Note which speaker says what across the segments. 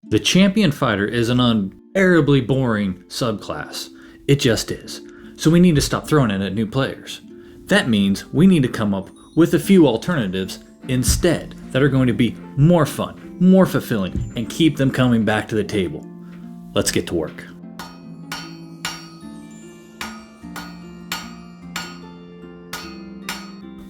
Speaker 1: The champion fighter is an unbearably boring subclass. It just is. So we need to stop throwing it at new players. That means we need to come up with a few alternatives instead that are going to be more fun, more fulfilling, and keep them coming back to the table. Let's get to work.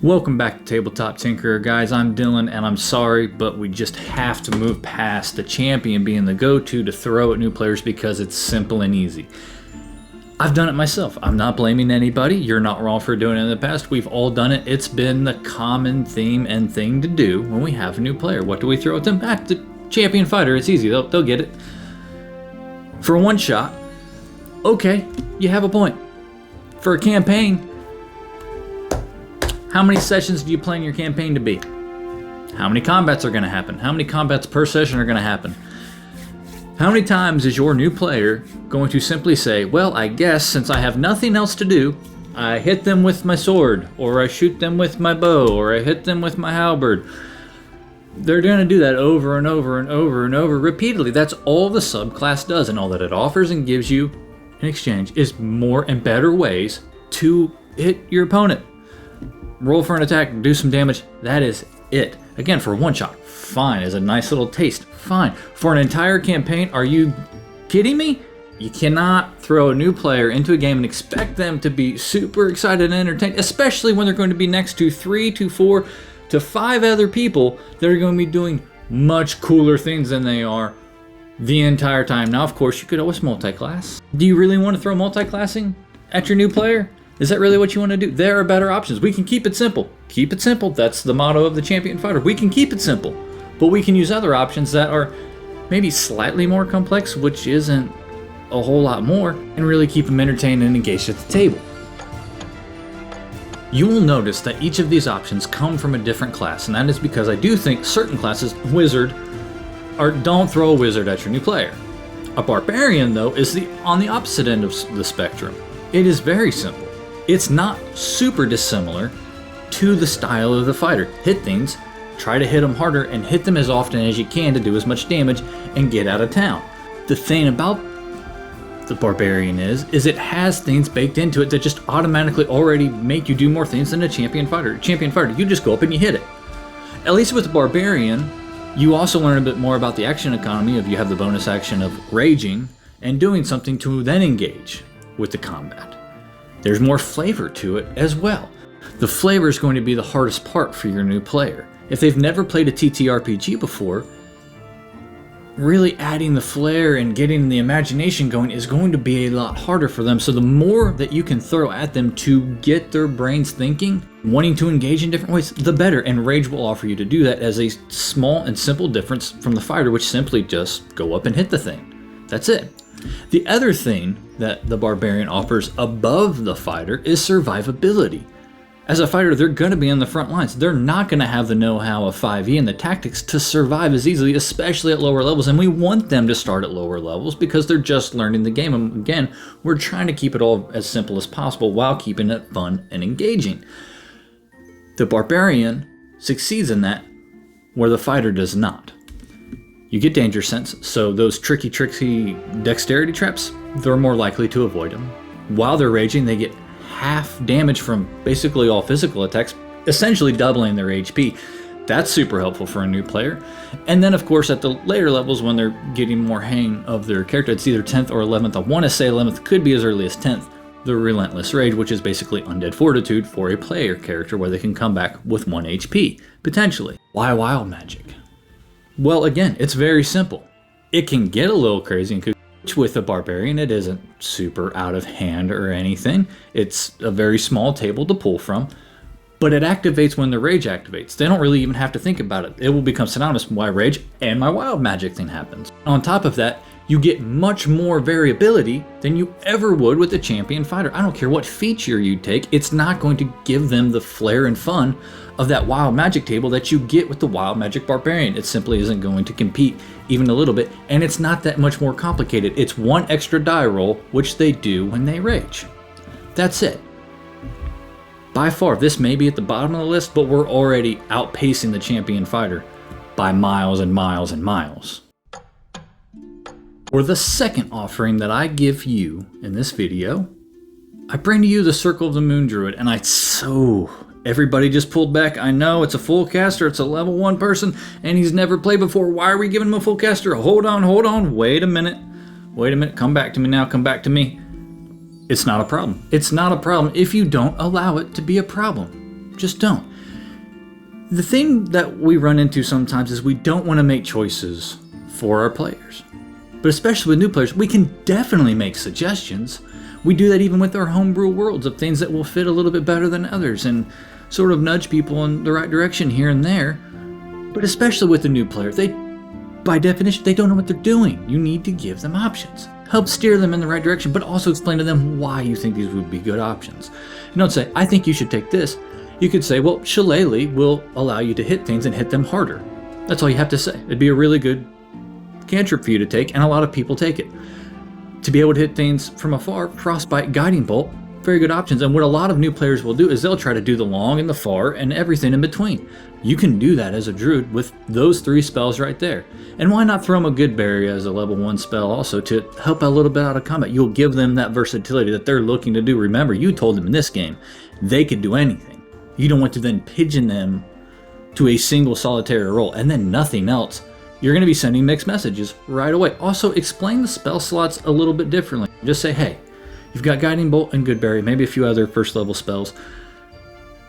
Speaker 1: Welcome back to Tabletop Tinkerer, guys. I'm Dylan, and I'm sorry, but we just have to move past the champion being the go-to to throw at new players because it's simple and easy. I've done it myself. I'm not blaming anybody. You're not wrong for doing it in the past. We've all done it. It's been the common theme and thing to do when we have a new player. What do we throw at them? The champion fighter. It's easy. They'll get it. For one shot, okay, you have a point. For a campaign, how many sessions do you plan your campaign to be? How many combats are going to happen? How many combats per session are going to happen? How many times is your new player going to simply say, well, I guess since I have nothing else to do, I hit them with my sword, or I shoot them with my bow, or I hit them with my halberd. They're going to do that over and over and over and over repeatedly. That's all the subclass does, and all that it offers and gives you in exchange is more and better ways to hit your opponent. Roll for an attack, do some damage, that is it. Again, for one shot, fine. As a nice little taste, fine. For an entire campaign, are you kidding me? You cannot throw a new player into a game and expect them to be super excited and entertained, especially when they're going to be next to 3 to 4 to 5 other people that are going to be doing much cooler things than they are the entire time. Now, of course, you could always multi-class. Do you really want to throw multi-classing at your new player? Is that really what you want to do? There are better options. We can keep it simple. Keep it simple. That's the motto of the champion fighter. We can keep it simple, but we can use other options that are maybe slightly more complex, which isn't a whole lot more, and really keep them entertained and engaged at the table. You will notice that each of these options come from a different class, and that is because I do think certain classes, wizard, don't throw a wizard at your new player. A barbarian, though, is on the opposite end of the spectrum. It is very simple. It's not super dissimilar to the style of the fighter. Hit things, try to hit them harder, and hit them as often as you can to do as much damage and get out of town. The thing about the barbarian is it has things baked into it that just automatically already make you do more things than a champion fighter. Champion fighter, you just go up and you hit it. At least with the barbarian, you also learn a bit more about the action economy of you have the bonus action of raging and doing something to then engage with the combat. There's more flavor to it as well. The flavor is going to be the hardest part for your new player. If they've never played a TTRPG before, really adding the flair and getting the imagination going is going to be a lot harder for them. So the more that you can throw at them to get their brains thinking, wanting to engage in different ways, the better. And Rage will offer you to do that as a small and simple difference from the fighter, which simply just go up and hit the thing. That's it. The other thing that the barbarian offers above the fighter is survivability. As a fighter, they're going to be on the front lines. They're not going to have the know-how of 5e and the tactics to survive as easily, especially at lower levels. And we want them to start at lower levels because they're just learning the game. And again, we're trying to keep it all as simple as possible while keeping it fun and engaging. The barbarian succeeds in that where the fighter does not. You get danger sense, so those tricky dexterity traps, they're more likely to avoid them. While they're raging, they get half damage from basically all physical attacks, essentially doubling their HP. That's super helpful for a new player. And then, of course, at the later levels, when they're getting more hang of their character, it's either 10th or 11th. I want to say 11th, could be as early as 10th. The Relentless Rage, which is basically undead fortitude for a player character where they can come back with 1 HP, potentially. Why wild magic? Well, again, it's very simple. It can get a little crazy and with a barbarian, it isn't super out of hand or anything. It's a very small table to pull from, but it activates when the rage activates. They don't really even have to think about it. It will become synonymous with why rage and my wild magic thing happens. On top of that, you get much more variability than you ever would with a champion fighter. I don't care what feature you take, it's not going to give them the flair and fun of that wild magic table that you get with the wild magic barbarian. It simply isn't going to compete even a little bit, and it's not that much more complicated. It's 1 extra die roll, which they do when they rage. That's it. By far, this may be at the bottom of the list, but we're already outpacing the champion fighter by miles and miles and miles. For the second offering that I give you in this video, I bring to you the Circle of the Moon Druid, and everybody just pulled back. I know it's a full caster, it's a level 1 person, and he's never played before. Why are we giving him a full caster? Hold on, wait a minute, come back to me now, come back to me. It's not a problem. It's not a problem if you don't allow it to be a problem. Just don't. The thing that we run into sometimes is we don't want to make choices for our players. But especially with new players, we can definitely make suggestions. We do that even with our homebrew worlds of things that will fit a little bit better than others and sort of nudge people in the right direction here and there. But especially with the new player, by definition, they don't know what they're doing. You need to give them options. Help steer them in the right direction, but also explain to them why you think these would be good options. You don't say, I think you should take this. You could say, well, Shillelagh will allow you to hit things and hit them harder. That's all you have to say. It'd be a really good cantrip for you to take, and a lot of people take it. To be able to hit things from afar, Frostbite, Guiding Bolt, very good options. And what a lot of new players will do is they'll try to do the long and the far and everything in between. You can do that as a druid with those 3 spells right there. And why not throw them a Good Berry as a level 1 spell also to help a little bit out of combat? You'll give them that versatility that they're looking to do. Remember, you told them in this game they could do anything. You don't want to then pigeon them to a single solitary role and then nothing else. You're going to be sending mixed messages right away. Also, explain the spell slots a little bit differently. Just say, hey, you've got Guiding Bolt and Good Berry, maybe a few other first level spells,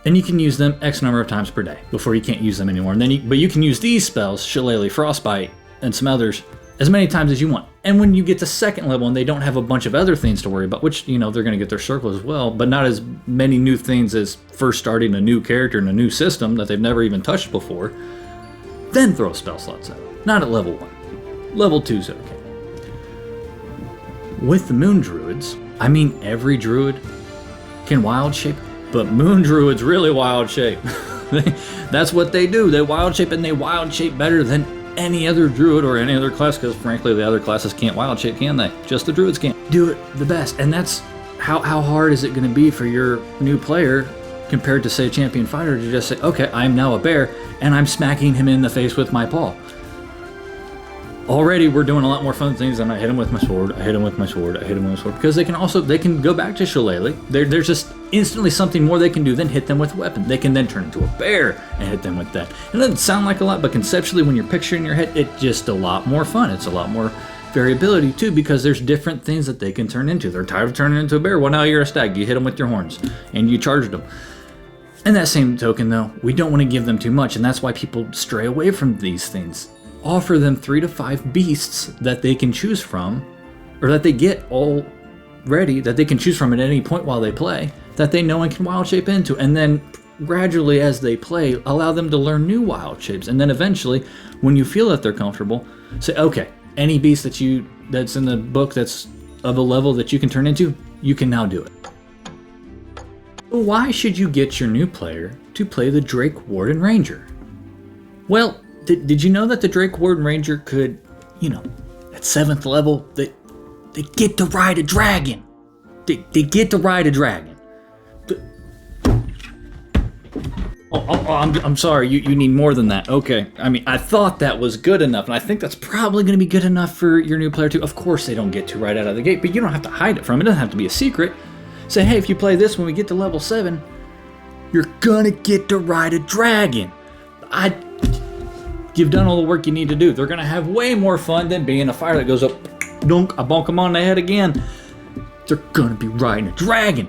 Speaker 1: and you can use them X number of times per day before you can't use them anymore. And then but you can use these spells, Shillelagh, Frostbite, and some others, as many times as you want. And when you get to second level and they don't have a bunch of other things to worry about, which, they're going to get their circle as well, but not as many new things as first starting a new character in a new system that they've never even touched before, then throw spell slots at them. Not at level 1. Level 2's okay. With the Moon Druids, every druid can wild shape, but Moon Druids really wild shape. That's what they do. They wild shape, and they wild shape better than any other druid or any other class, because frankly the other classes can't wild shape, can they? Just the druids can. Do it the best. And that's how hard is it going to be for your new player compared to, say, a champion fighter to just say, okay, I'm now a bear and I'm smacking him in the face with my paw. Already we're doing a lot more fun things than I hit him with my sword, I hit him with my sword, I hit him with my sword, because they can go back to Shillelagh. There's just instantly something more they can do than hit them with a weapon. They can then turn into a bear and hit them with that. It doesn't sound like a lot, but conceptually when you're picturing in your head, it's just a lot more fun. It's a lot more variability too, because there's different things that they can turn into. They're tired of turning into a bear. Well, now you're a stag. You hit them with your horns and you charged them. In that same token though, we don't want to give them too much, and that's why people stray away from these things. Offer them 3 to 5 beasts that they can choose from, or that they get already, that they can choose from at any point while they play, that they know and can wild shape into, and then gradually as they play, allow them to learn new wild shapes, and then eventually, when you feel that they're comfortable, say, okay, any beast that's in the book that's of a level that you can turn into, you can now do it. Why should you get your new player to play the Drakewarden Ranger? Well, did you know that the Drakewarden Ranger could, at 7th level, they get to ride a dragon. They get to ride a dragon. I'm sorry, you need more than that. Okay, I thought that was good enough, and I think that's probably going to be good enough for your new player too. Of course they don't get to right out of the gate, but you don't have to hide it from them. It doesn't have to be a secret. Say, hey, if you play this when we get to level 7, you're gonna get to ride a dragon. You've done all the work you need to do. They're going to have way more fun than being a fighter that goes up, dunk, I bonk them on the head again. They're going to be riding a dragon.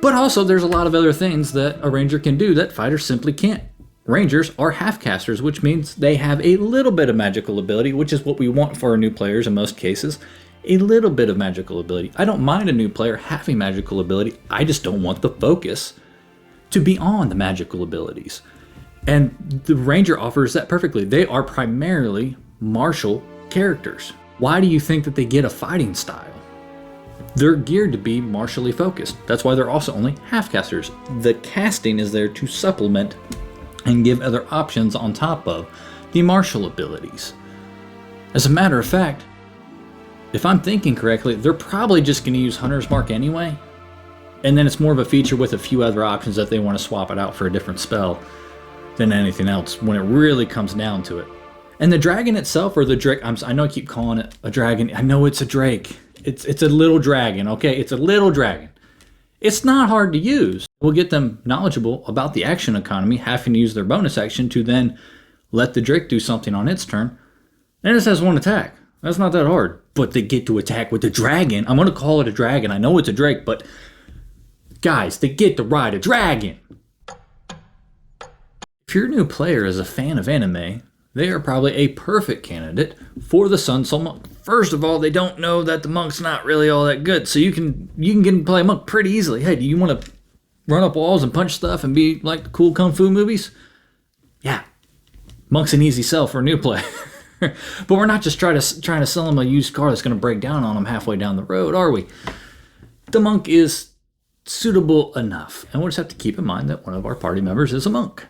Speaker 1: But also, there's a lot of other things that a ranger can do that fighters simply can't. Rangers are half-casters, which means they have a little bit of magical ability, which is what we want for our new players in most cases. A little bit of magical ability. I don't mind a new player having magical ability. I just don't want the focus to be on the magical abilities. And the Ranger offers that perfectly. They are primarily martial characters. Why do you think that they get a fighting style? They're geared to be martially focused. That's why they're also only half-casters. The casting is there to supplement and give other options on top of the martial abilities. As a matter of fact, if I'm thinking correctly, they're probably just going to use Hunter's Mark anyway. And then it's more of a feature with a few other options that they want to swap it out for a different spell than anything else when it really comes down to it. And the dragon itself, or the drake, I know I keep calling it a dragon. I know it's a drake. It's a little dragon, okay? It's a little dragon. It's not hard to use. We'll get them knowledgeable about the action economy, having to use their bonus action to then let the drake do something on its turn. And it just has one attack. That's not that hard. But they get to attack with the dragon. I'm going to call it a dragon. I know it's a drake, but guys, they get to ride a dragon. If your new player is a fan of anime, they are probably a perfect candidate for the Sun Soul Monk. First of all, they don't know that the monk's not really all that good, so you can get him to play a monk pretty easily. Hey, do you want to run up walls and punch stuff and be like the cool kung fu movies? Yeah, monk's an easy sell for a new player. But we're not just trying to sell them a used car that's going to break down on them halfway down the road, are we? The monk is suitable enough, and we'll just have to keep in mind that one of our party members is a monk.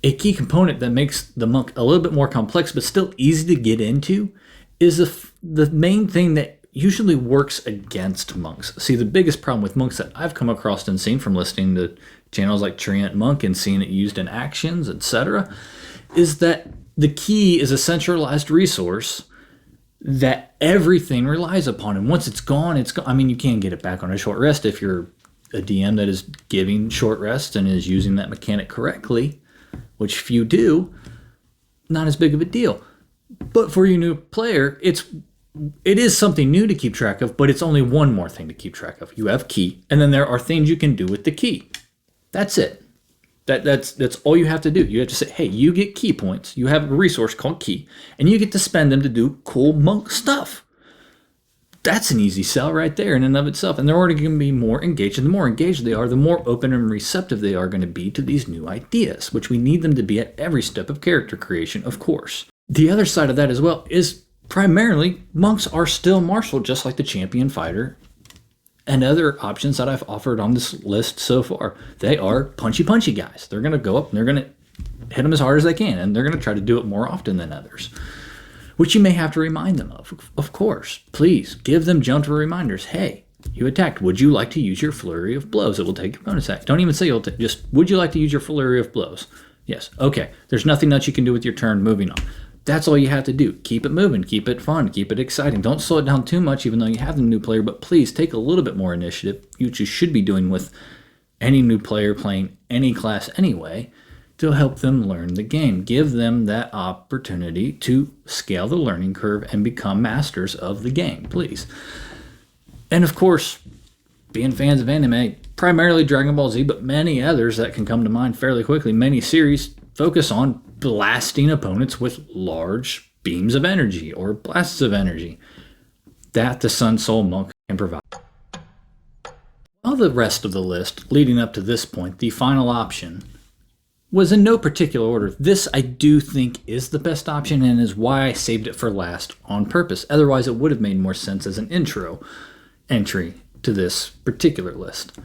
Speaker 1: A key component that makes the monk a little bit more complex but still easy to get into is the main thing that usually works against monks. See, the biggest problem with monks that I've come across and seen from listening to channels like Treant Monk and seeing it used in actions, etc., is that the key is a centralized resource that everything relies upon. And once it's gone, it's gone. I mean, you can't get it back on a short rest if you're a DM that is giving short rest and is using that mechanic correctly, which few do, not as big of a deal. But for your new player, it is something new to keep track of, but it's only one more thing to keep track of. You have key, and then there are things you can do with the key. That's it. That's all you have to do. You have to say, hey, you get key points. You have a resource called key, and you get to spend them to do cool monk stuff. That's an easy sell right there in and of itself. And they're already going to be more engaged. And the more engaged they are, the more open and receptive they are going to be to these new ideas, which we need them to be at every step of character creation, of course. The other side of that as well is primarily monks are still martial, just like the champion fighter and other options that I've offered on this list so far. They are punchy guys. They're going to go up and they're going to hit them as hard as they can, and they're going to try to do it more often than others, which you may have to remind them of course. Please give them gentle reminders. Hey, you attacked. Would you like to use your flurry of blows? It will take your bonus attack. Don't even say you'll just, would you like to use your flurry of blows? Yes. Okay. There's nothing else you can do with your turn. Moving on. That's all you have to do. Keep it moving. Keep it fun. Keep it exciting. Don't slow it down too much, even though you have the new player, but please take a little bit more initiative, which you should be doing with any new player playing any class anyway, to help them learn the game. Give them that opportunity to scale the learning curve and become masters of the game, please. And of course, being fans of anime, primarily Dragon Ball Z, but many others that can come to mind fairly quickly, many series focus on blasting opponents with large beams of energy or blasts of energy that the Sun Soul Monk can provide. While the rest of the list leading up to this point, the final option, was in no particular order. This I do think is the best option and is why I saved it for last on purpose. Otherwise it would have made more sense as an intro entry to this particular list.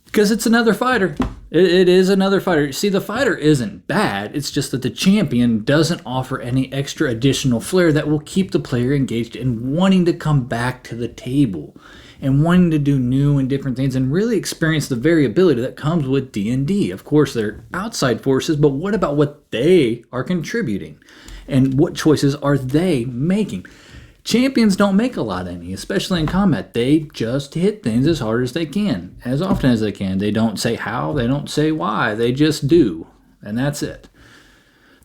Speaker 1: Because it's another fighter. It is another fighter. See, the fighter isn't bad. It's just that the champion doesn't offer any extra additional flair that will keep the player engaged and wanting to come back to the table and wanting to do new and different things and really experience the variability that comes with D&D. Of course, they're outside forces, but what about what they are contributing? And what choices are they making? Champions don't make a lot of any, especially in combat. They just hit things as hard as they can, as often as they can. They don't say how, they don't say why, they just do. And that's it.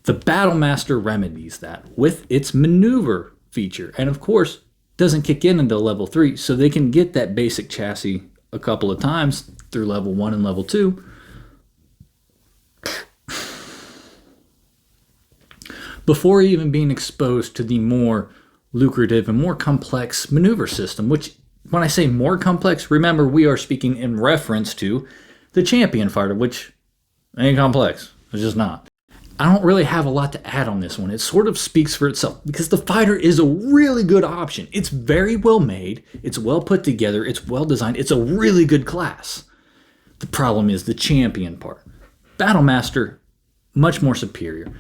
Speaker 1: The Battlemaster remedies that with its maneuver feature. And of course, doesn't kick in until level 3, so they can get that basic chassis a couple of times through level 1 and level 2. Before even being exposed to the more lucrative and more complex maneuver system, which when I say more complex, remember we are speaking in reference to the champion fighter, which ain't complex. It's just not. I don't really have a lot to add on this one. It sort of speaks for itself because the fighter is a really good option. It's very well made. It's well put together. It's well designed. It's a really good class. The problem is the champion part. Battlemaster, much more superior.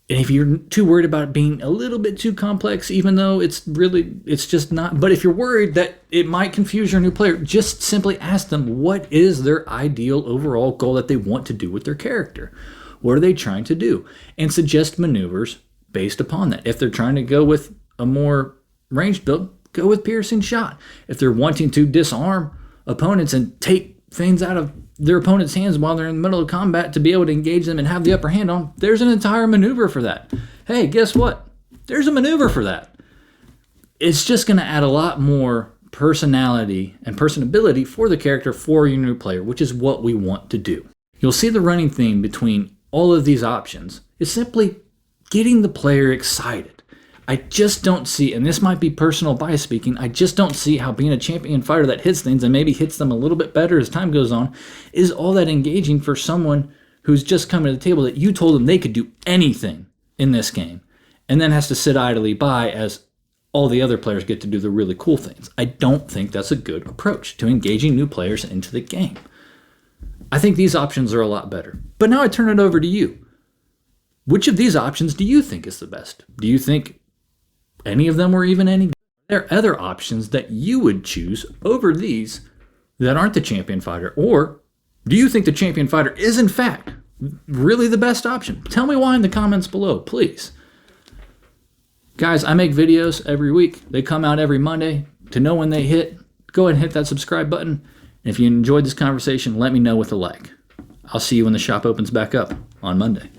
Speaker 1: And if you're too worried about it being a little bit too complex, even though it's just not. But if you're worried that it might confuse your new player, just simply ask them what is their ideal overall goal that they want to do with their character. What are they trying to do? And suggest maneuvers based upon that. If they're trying to go with a more ranged build, go with piercing shot. If they're wanting to disarm opponents and take things out of their opponent's hands while they're in the middle of combat to be able to engage them and have the upper hand on, there's an entire maneuver for that. Hey, guess what? There's a maneuver for that. It's just going to add a lot more personality and personability for the character for your new player, which is what we want to do. You'll see the running theme between all of these options is simply getting the player excited. I just don't see, and this might be personal bias speaking, I just don't see how being a champion fighter that hits things and maybe hits them a little bit better as time goes on is all that engaging for someone who's just coming to the table that you told them they could do anything in this game and then has to sit idly by as all the other players get to do the really cool things. I don't think that's a good approach to engaging new players into the game. I think these options are a lot better. But now I turn it over to you. Which of these options do you think is the best? Do you think any of them were even any good? Are there other options that you would choose over these that aren't the champion fighter? Or do you think the champion fighter is in fact really the best option? Tell me why in the comments below, please. Guys, I make videos every week. They come out every Monday. To know when they hit, go ahead and hit that subscribe button. And if you enjoyed this conversation, let me know with a like. I'll see you when the shop opens back up on Monday.